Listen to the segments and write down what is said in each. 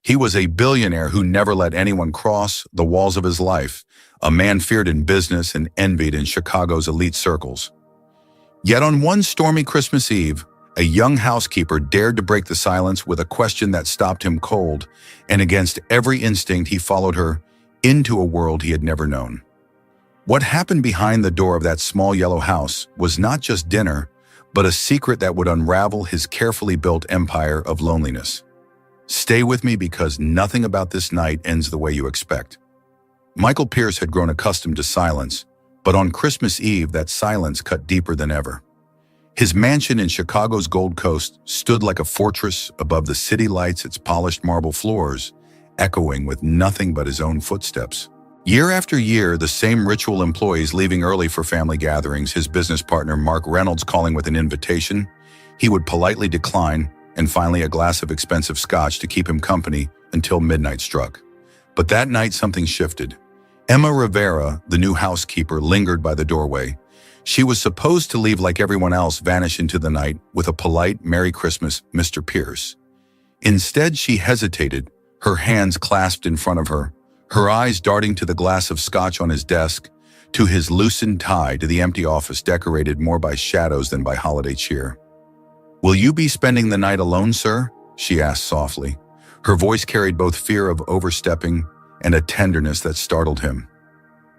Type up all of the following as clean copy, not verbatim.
He was a billionaire who never let anyone cross the walls of his life, a man feared in business and envied in Chicago's elite circles. Yet on one stormy Christmas Eve, a young housekeeper dared to break the silence with a question that stopped him cold, and against every instinct he followed her into a world he had never known. What happened behind the door of that small yellow house was not just dinner, but a secret that would unravel his carefully built empire of loneliness. Stay with me because nothing about this night ends the way you expect. Michael Pierce had grown accustomed to silence, but on Christmas Eve that silence cut deeper than ever. His mansion in Chicago's Gold Coast stood like a fortress above the city lights, its polished marble floors, echoing with nothing but his own footsteps. Year after year, the same ritual employees leaving early for family gatherings, his business partner Mark Reynolds calling with an invitation, he would politely decline, and finally a glass of expensive scotch to keep him company until midnight struck. But that night something shifted. Emma Rivera, the new housekeeper, lingered by the doorway. She was supposed to leave like everyone else, vanish into the night with a polite "Merry Christmas, Mr. Pierce." Instead, she hesitated, her hands clasped in front of her, her eyes darting to the glass of scotch on his desk, to his loosened tie, to the empty office decorated more by shadows than by holiday cheer. "Will you be spending the night alone, sir?" she asked softly. Her voice carried both fear of overstepping and a tenderness that startled him.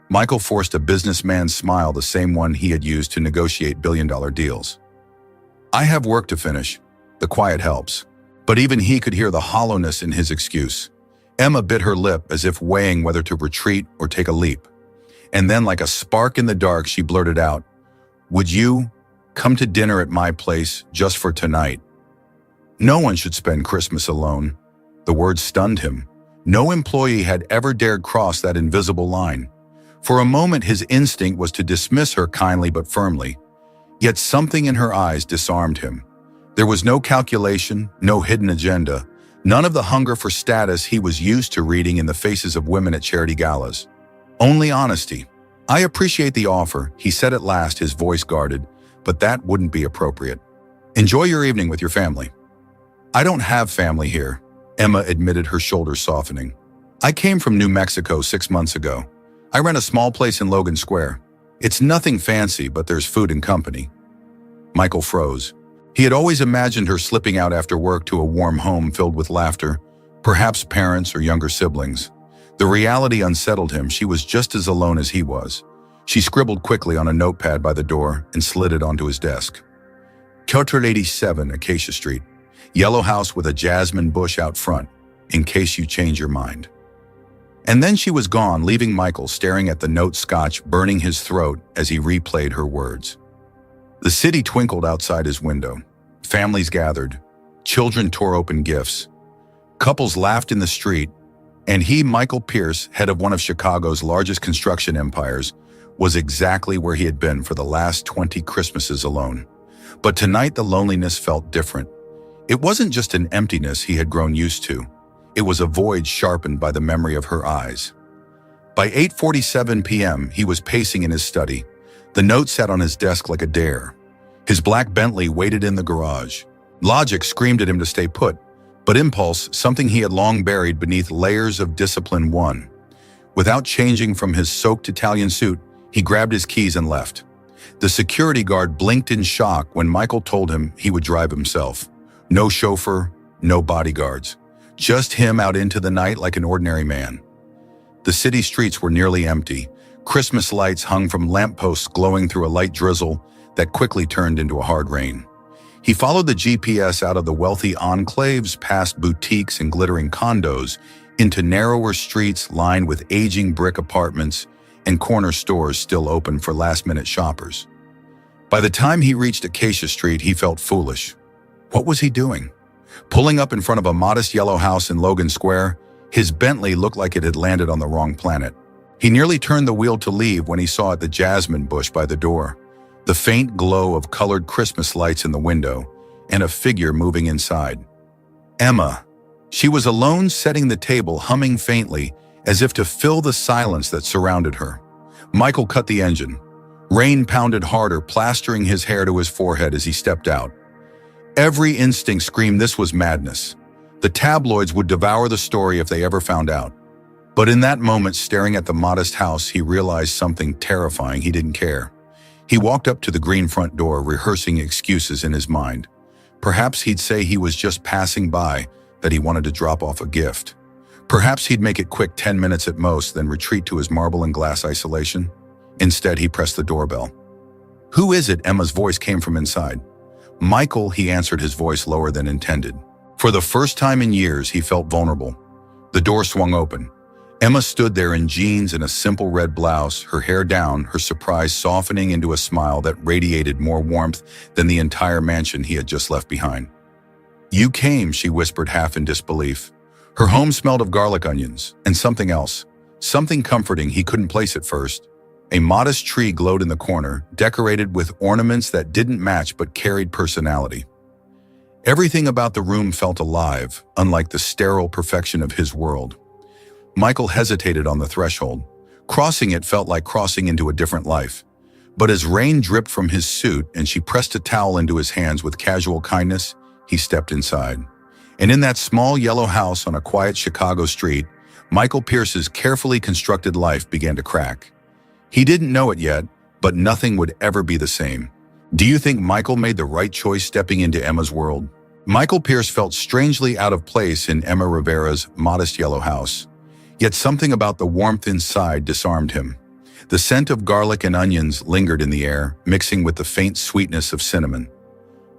Michael forced a businessman's smile, the same one he had used to negotiate billion-dollar deals. "I have work to finish." The quiet helps. But even he could hear the hollowness in his excuse. Emma bit her lip as if weighing whether to retreat or take a leap. And then, like a spark in the dark, she blurted out, "Would you come to dinner at my place just for tonight?" No one should spend Christmas alone. The word stunned him. No employee had ever dared cross that invisible line. For a moment, his instinct was to dismiss her kindly but firmly. Yet something in her eyes disarmed him. There was no calculation, no hidden agenda, none of the hunger for status he was used to reading in the faces of women at charity galas. Only honesty. "I appreciate the offer," he said at last, his voice guarded, "but that wouldn't be appropriate. Enjoy your evening with your family." "I don't have family here," Emma admitted, her shoulders softening. "I came from New Mexico 6 months ago. I rent a small place in Logan Square. It's nothing fancy, but there's food and company." Michael froze. He had always imagined her slipping out after work to a warm home filled with laughter, perhaps parents or younger siblings. The reality unsettled him. She was just as alone as he was. She scribbled quickly on a notepad by the door and slid it onto his desk. 487 Acacia Street. Yellow house with a jasmine bush out front, in case you change your mind. And then she was gone, leaving Michael staring at the note, scotch burning his throat as he replayed her words. The city twinkled outside his window. Families gathered. Children tore open gifts. Couples laughed in the street. And he, Michael Pierce, head of one of Chicago's largest construction empires, was exactly where he had been for the last 20 Christmases alone. But tonight the loneliness felt different. It wasn't just an emptiness he had grown used to. It was a void sharpened by the memory of her eyes. By 8:47 p.m., he was pacing in his study. The note sat on his desk like a dare. His black Bentley waited in the garage. Logic screamed at him to stay put, but impulse, something he had long buried beneath layers of discipline, won. Without changing from his soaked Italian suit, he grabbed his keys and left. The security guard blinked in shock when Michael told him he would drive himself. No chauffeur, no bodyguards. Just him out into the night like an ordinary man. The city streets were nearly empty. Christmas lights hung from lampposts glowing through a light drizzle that quickly turned into a hard rain. He followed the GPS out of the wealthy enclaves, past boutiques and glittering condos, into narrower streets lined with aging brick apartments and corner stores still open for last-minute shoppers. By the time he reached Acacia Street, he felt foolish. What was he doing? Pulling up in front of a modest yellow house in Logan Square, his Bentley looked like it had landed on the wrong planet. He nearly turned the wheel to leave when he saw the jasmine bush by the door, the faint glow of colored Christmas lights in the window, and a figure moving inside. Emma. She was alone, setting the table, humming faintly, as if to fill the silence that surrounded her. Michael cut the engine. Rain pounded harder, plastering his hair to his forehead as he stepped out. Every instinct screamed this was madness. The tabloids would devour the story if they ever found out. But in that moment, staring at the modest house, he realized something terrifying. He didn't care. He walked up to the green front door, rehearsing excuses in his mind. Perhaps he'd say he was just passing by, that he wanted to drop off a gift. Perhaps he'd make it quick, 10 minutes at most, then retreat to his marble and glass isolation. Instead, he pressed the doorbell. "Who is it?" Emma's voice came from inside. "Michael," he answered, his voice lower than intended. For the first time in years, he felt vulnerable. The door swung open. Emma stood there in jeans and a simple red blouse, her hair down, her surprise softening into a smile that radiated more warmth than the entire mansion he had just left behind. "You came," she whispered, half in disbelief. Her home smelled of garlic onions and something else, something comforting. He couldn't place it first. A modest tree glowed in the corner, decorated with ornaments that didn't match but carried personality. Everything about the room felt alive, unlike the sterile perfection of his world. Michael hesitated on the threshold. Crossing it felt like crossing into a different life. But as rain dripped from his suit and she pressed a towel into his hands with casual kindness, he stepped inside. And in that small yellow house on a quiet Chicago street, Michael Pierce's carefully constructed life began to crack. He didn't know it yet, but nothing would ever be the same. Do you think Michael made the right choice stepping into Emma's world? Michael Pierce felt strangely out of place in Emma Rivera's modest yellow house. Yet something about the warmth inside disarmed him. The scent of garlic and onions lingered in the air, mixing with the faint sweetness of cinnamon.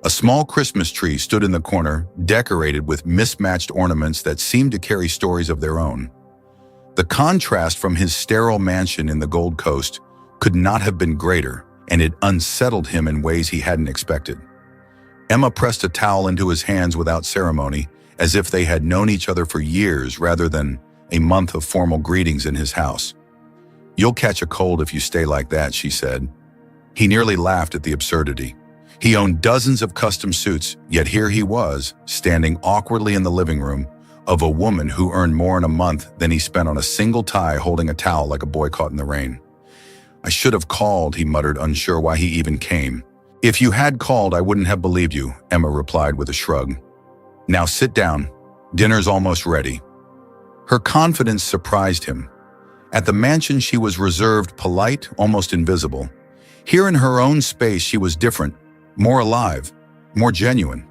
A small Christmas tree stood in the corner, decorated with mismatched ornaments that seemed to carry stories of their own. The contrast from his sterile mansion in the Gold Coast could not have been greater, and it unsettled him in ways he hadn't expected. Emma pressed a towel into his hands without ceremony, as if they had known each other for years rather than a month of formal greetings in his house. "You'll catch a cold if you stay like that," she said. He nearly laughed at the absurdity. He owned dozens of custom suits, yet here he was, standing awkwardly in the living room of a woman who earned more in a month than he spent on a single tie, holding a towel like a boy caught in the rain. "I should have called," he muttered, unsure why he even came. "If you had called, I wouldn't have believed you," Emma replied with a shrug. "Now sit down. Dinner's almost ready." Her confidence surprised him. At the mansion, she was reserved, polite, almost invisible. Here in her own space, she was different, more alive, more genuine.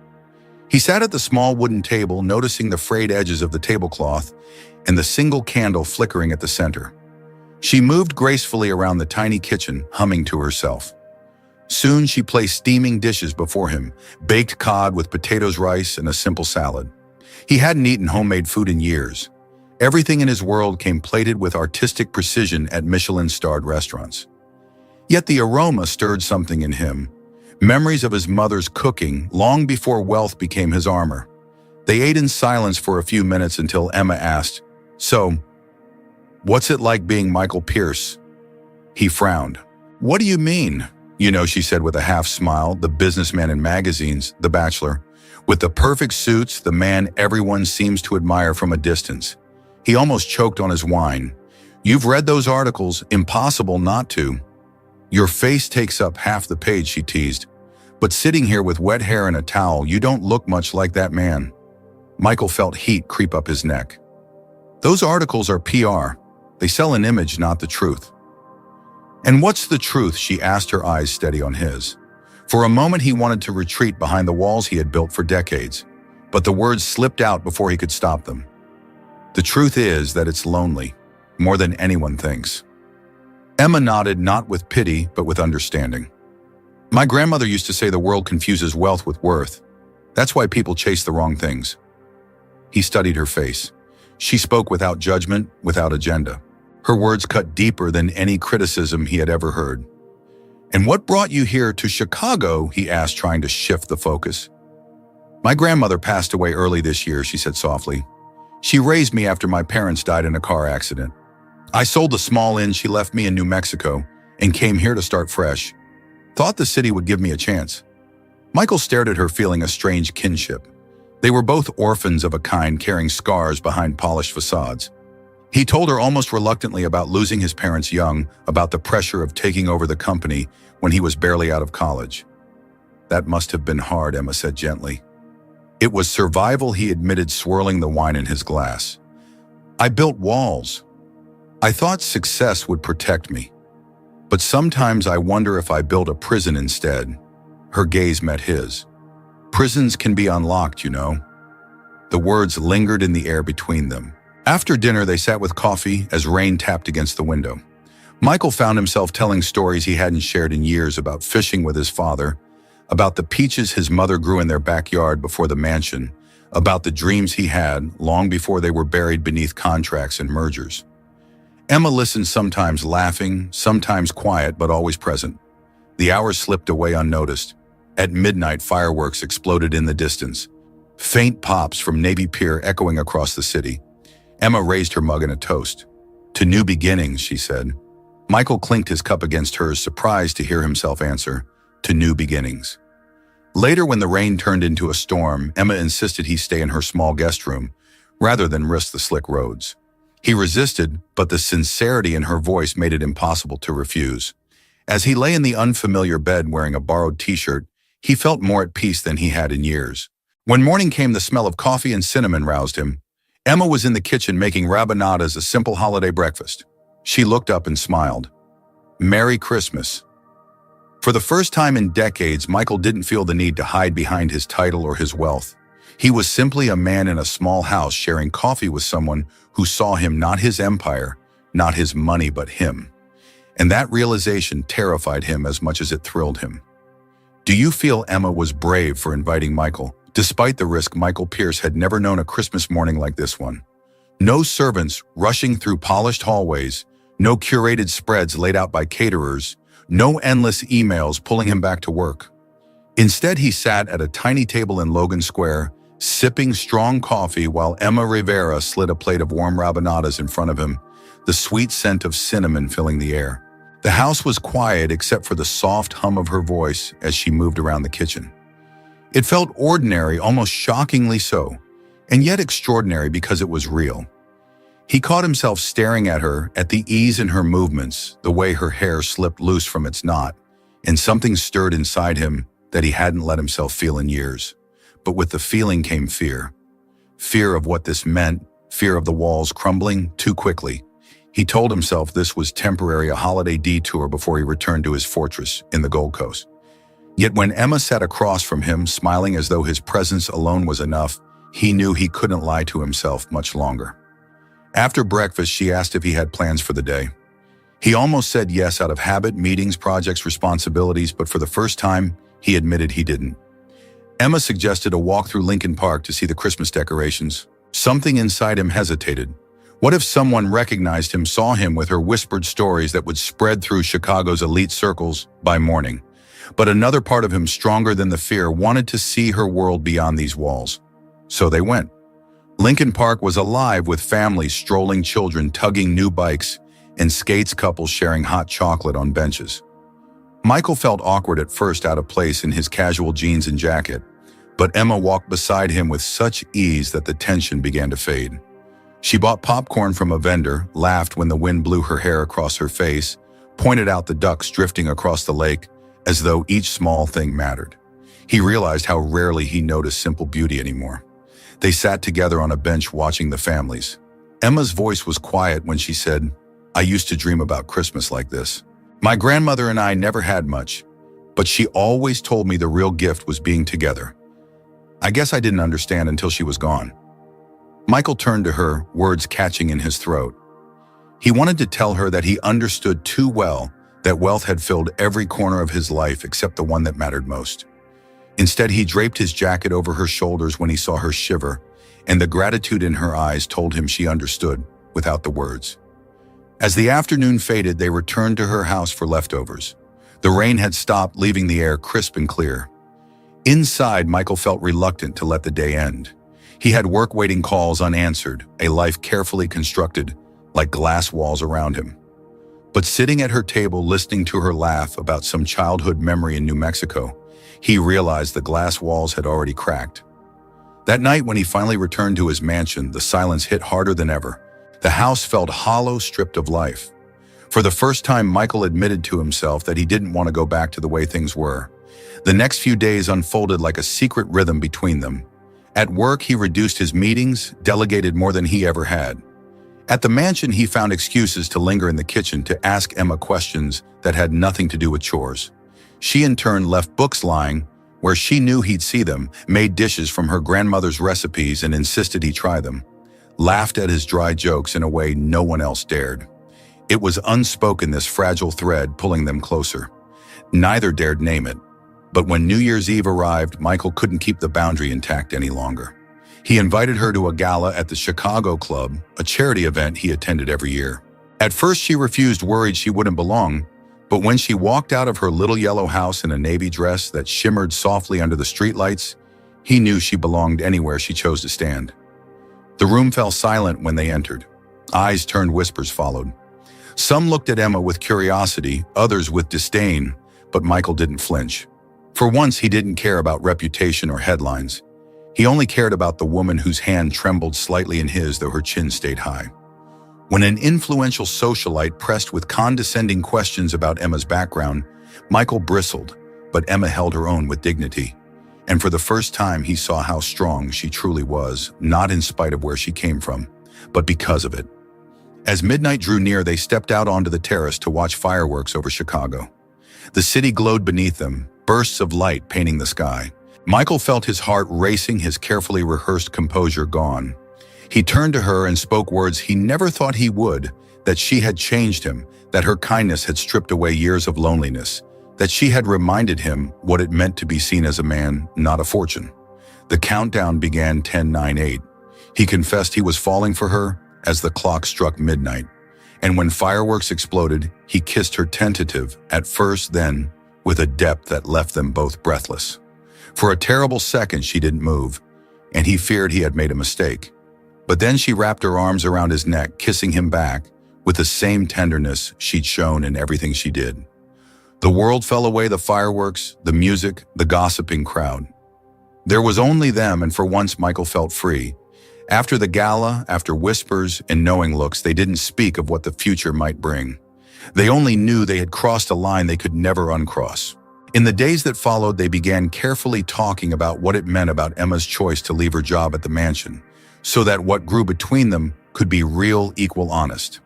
He sat at the small wooden table, noticing the frayed edges of the tablecloth and the single candle flickering at the center. She moved gracefully around the tiny kitchen, humming to herself. Soon she placed steaming dishes before him, baked cod with potatoes, rice, and a simple salad. He hadn't eaten homemade food in years. Everything in his world came plated with artistic precision at Michelin-starred restaurants. Yet the aroma stirred something in him, memories of his mother's cooking long before wealth became his armor. They ate in silence for a few minutes until Emma asked, "So, what's it like being Michael Pierce?" He frowned. "What do you mean?" "You know," she said with a half smile, "the businessman in magazines, the bachelor, with the perfect suits, the man everyone seems to admire from a distance." He almost choked on his wine. "You've read those articles, impossible not to." "Your face takes up half the page," she teased. "But sitting here with wet hair and a towel, you don't look much like that man." Michael felt heat creep up his neck. "Those articles are PR. They sell an image, not the truth." "And what's the truth?" she asked, her eyes steady on his. For a moment he wanted to retreat behind the walls he had built for decades, but the words slipped out before he could stop them. "The truth is that it's lonely, more than anyone thinks." Emma nodded, not with pity, but with understanding. "My grandmother used to say the world confuses wealth with worth. That's why people chase the wrong things." He studied her face. She spoke without judgment, without agenda. Her words cut deeper than any criticism he had ever heard. "And what brought you here to Chicago?" he asked, trying to shift the focus. "My grandmother passed away early this year," she said softly. "She raised me after my parents died in a car accident. I sold the small inn she left me in New Mexico and came here to start fresh. Thought the city would give me a chance." Michael stared at her, feeling a strange kinship. They were both orphans of a kind, carrying scars behind polished facades. He told her almost reluctantly about losing his parents young, about the pressure of taking over the company when he was barely out of college. "That must have been hard," Emma said gently. It was survival, he admitted, swirling the wine in his glass. I built walls. I thought success would protect me. But sometimes I wonder if I built a prison instead. Her gaze met his. Prisons can be unlocked, you know. The words lingered in the air between them. After dinner, they sat with coffee as rain tapped against the window. Michael found himself telling stories he hadn't shared in years about fishing with his father, about the peaches his mother grew in their backyard before the mansion, about the dreams he had long before they were buried beneath contracts and mergers. Emma listened, sometimes laughing, sometimes quiet, but always present. The hours slipped away unnoticed. At midnight, fireworks exploded in the distance, faint pops from Navy Pier echoing across the city. Emma raised her mug in a toast. To new beginnings, she said. Michael clinked his cup against hers, surprised to hear himself answer, to new beginnings. Later, when the rain turned into a storm, Emma insisted he stay in her small guest room, rather than risk the slick roads. He resisted, but the sincerity in her voice made it impossible to refuse. As he lay in the unfamiliar bed wearing a borrowed t-shirt, he felt more at peace than he had in years. When morning came, the smell of coffee and cinnamon roused him. Emma was in the kitchen making rabanadas, a simple holiday breakfast. She looked up and smiled. Merry Christmas. For the first time in decades, Michael didn't feel the need to hide behind his title or his wealth. He was simply a man in a small house sharing coffee with someone who saw him, not his empire, not his money, but him. And that realization terrified him as much as it thrilled him. Do you feel Emma was brave for inviting Michael? Despite the risk, Michael Pierce had never known a Christmas morning like this one. No servants rushing through polished hallways, no curated spreads laid out by caterers, no endless emails pulling him back to work. Instead, he sat at a tiny table in Logan Square, sipping strong coffee while Emma Rivera slid a plate of warm rabanadas in front of him, the sweet scent of cinnamon filling the air. The house was quiet except for the soft hum of her voice as she moved around the kitchen. It felt ordinary, almost shockingly so, and yet extraordinary because it was real. He caught himself staring at her, at the ease in her movements, the way her hair slipped loose from its knot, and something stirred inside him that he hadn't let himself feel in years. But with the feeling came fear. Fear of what this meant, fear of the walls crumbling too quickly. He told himself this was temporary, a holiday detour before he returned to his fortress in the Gold Coast. Yet when Emma sat across from him, smiling as though his presence alone was enough, he knew he couldn't lie to himself much longer. After breakfast, she asked if he had plans for the day. He almost said yes out of habit, meetings, projects, responsibilities, but for the first time, he admitted he didn't. Emma suggested a walk through Lincoln Park to see the Christmas decorations. Something inside him hesitated. What if someone recognized him, saw him with her whispered stories that would spread through Chicago's elite circles by morning? But another part of him, stronger than the fear, wanted to see her world beyond these walls. So they went. Lincoln Park was alive with families strolling, children tugging new bikes, and skates couples sharing hot chocolate on benches. Michael felt awkward at first, out of place in his casual jeans and jacket, but Emma walked beside him with such ease that the tension began to fade. She bought popcorn from a vendor, laughed when the wind blew her hair across her face, pointed out the ducks drifting across the lake, as though each small thing mattered. He realized how rarely he noticed simple beauty anymore. They sat together on a bench watching the families. Emma's voice was quiet when she said, I used to dream about Christmas like this. My grandmother and I never had much, but she always told me the real gift was being together. I guess I didn't understand until she was gone. Michael turned to her, words catching in his throat. He wanted to tell her that he understood too well that wealth had filled every corner of his life except the one that mattered most. Instead, he draped his jacket over her shoulders when he saw her shiver, and the gratitude in her eyes told him she understood without the words. As the afternoon faded, they returned to her house for leftovers. The rain had stopped, leaving the air crisp and clear. Inside, Michael felt reluctant to let the day end. He had work waiting, calls unanswered, a life carefully constructed, like glass walls around him. But sitting at her table, listening to her laugh about some childhood memory in New Mexico, he realized the glass walls had already cracked. That night, when he finally returned to his mansion, the silence hit harder than ever. The house felt hollow, stripped of life. For the first time, Michael admitted to himself that he didn't want to go back to the way things were. The next few days unfolded like a secret rhythm between them. At work, he reduced his meetings, delegated more than he ever had. At the mansion, he found excuses to linger in the kitchen to ask Emma questions that had nothing to do with chores. She in turn left books lying where she knew he'd see them, made dishes from her grandmother's recipes and insisted he try them, laughed at his dry jokes in a way no one else dared. It was unspoken, this fragile thread pulling them closer. Neither dared name it. But when New Year's Eve arrived, Michael couldn't keep the boundary intact any longer. He invited her to a gala at the Chicago Club, a charity event he attended every year. At first she refused, worried she wouldn't belong, but when she walked out of her little yellow house in a navy dress that shimmered softly under the streetlights, he knew she belonged anywhere she chose to stand. The room fell silent when they entered. Eyes turned, whispers followed. Some looked at Emma with curiosity, others with disdain, but Michael didn't flinch. For once, he didn't care about reputation or headlines. He only cared about the woman whose hand trembled slightly in his, though her chin stayed high. When an influential socialite pressed with condescending questions about Emma's background, Michael bristled, but Emma held her own with dignity. And for the first time, he saw how strong she truly was, not in spite of where she came from, but because of it. As midnight drew near, they stepped out onto the terrace to watch fireworks over Chicago. The city glowed beneath them, bursts of light painting the sky. Michael felt his heart racing, his carefully rehearsed composure gone. He turned to her and spoke words he never thought he would, that she had changed him, that her kindness had stripped away years of loneliness, that she had reminded him what it meant to be seen as a man, not a fortune. The countdown began 10, 9, 8. He confessed he was falling for her as the clock struck midnight. And when fireworks exploded, he kissed her, tentative at first, then with a depth that left them both breathless. For a terrible second, she didn't move, and he feared he had made a mistake. But then she wrapped her arms around his neck, kissing him back with the same tenderness she'd shown in everything she did. The world fell away, the fireworks, the music, the gossiping crowd. There was only them, and for once Michael felt free. After the gala, after whispers and knowing looks, they didn't speak of what the future might bring. They only knew they had crossed a line they could never uncross. In the days that followed, they began carefully talking about what it meant about Emma's choice to leave her job at the mansion, so that what grew between them could be real, equal, honest.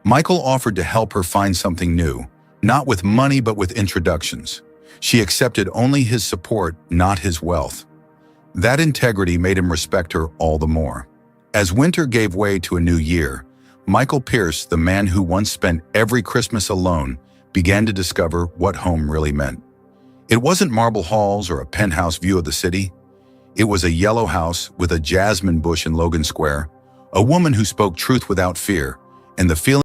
Michael offered to help her find something new, not with money but with introductions. She accepted only his support, not his wealth. That integrity made him respect her all the more. As winter gave way to a new year, Michael Pierce, the man who once spent every Christmas alone, began to discover what home really meant. It wasn't marble halls or a penthouse view of the city. It was a yellow house with a jasmine bush in Logan Square, a woman who spoke truth without fear, and the feeling